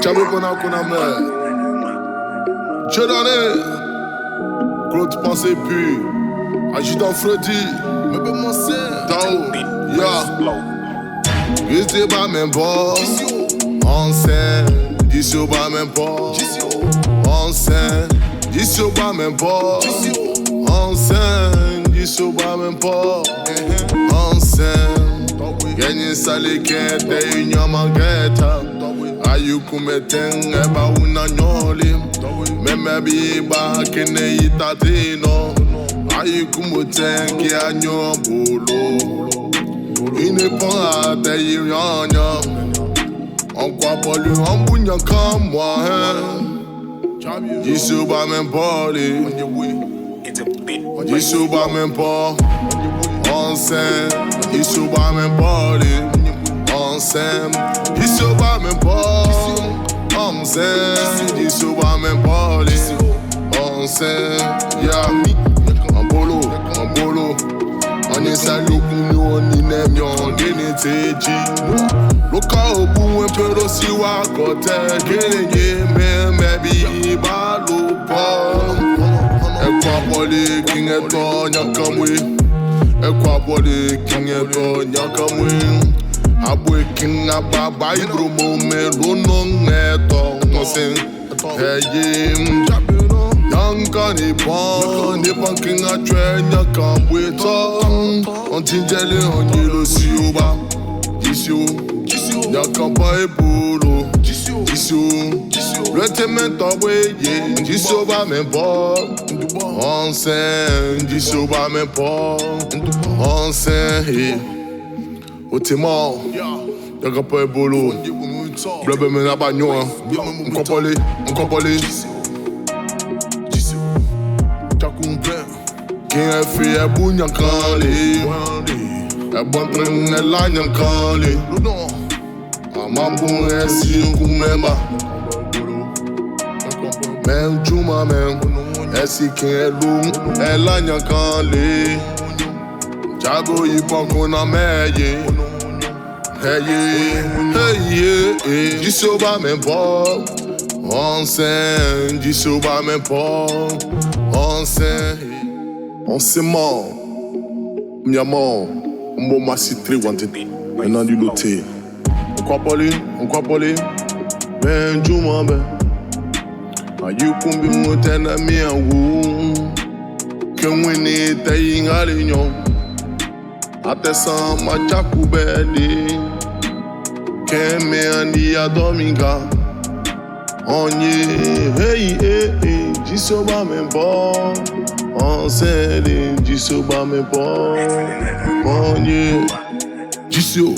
Chabe kuna me. Jedane. Claude pensez plus. Adjudant Freddy. Mebe Monse. Tao. Ya. Gizé ba men bo. On scène. Dissio ba men bo. On scène. Dissio ba men bo. On scène. Dissio ba men bo. On scène. Genye sale kete inyama geta. Ayu kumeteng eba unanyoli. Meme biba kene itatino. Ayu kumuteng ki anyo bolo. Ine pan ate yiranya. On kwa poli on bunya kamwa. Jisu ba men poli. Jisu ba men po. On scène. Jisu ba men poli. On scène. Jisu ba men po. On scène. Jisu ba men poli. On scène. Yeah. En bolo. On est salut pour nous, on est n'aime, on est teji. Loka obu un peu aussi wa kote, genye me bi balo po. Ekwa poli king eto nyakamwe. Ekwa poli king eto nyakamwe. Abwe king ababa ibromo me lono eto nsen. Hey Yanka ni pan king a train nyakamwe to. On tinjele on yelo siuba. Jisio Nyakamba ebolo. Jisio Retementa weye. Jisio ba men bo. On scène. Jisio ba men bo. On scène. Otima Nyakamba ebolo. Blebe men abanyo. Nkopole. Quem é feio é bunyankale. É bom tren é lá nyankale. Amambu é cinco memba. Men juma men. É si quem é lum é lá nyankale. Jago ipon kuna meye. Hey. Jiso ba men po. On scène. Jiso ba men po. On scène. On s'est mort, m'y a mort, on m'a cité wanted, maintenant du loté. On croit pas les, ben juma ben. Ayu kumbi mutena mi a wu, que mwini te inga linyo. Ate san ma chaku beli, que me andi a dominga. Onye, hey, jiso ba men bon. On scène, Jisio ba men po. On ye. Jisio.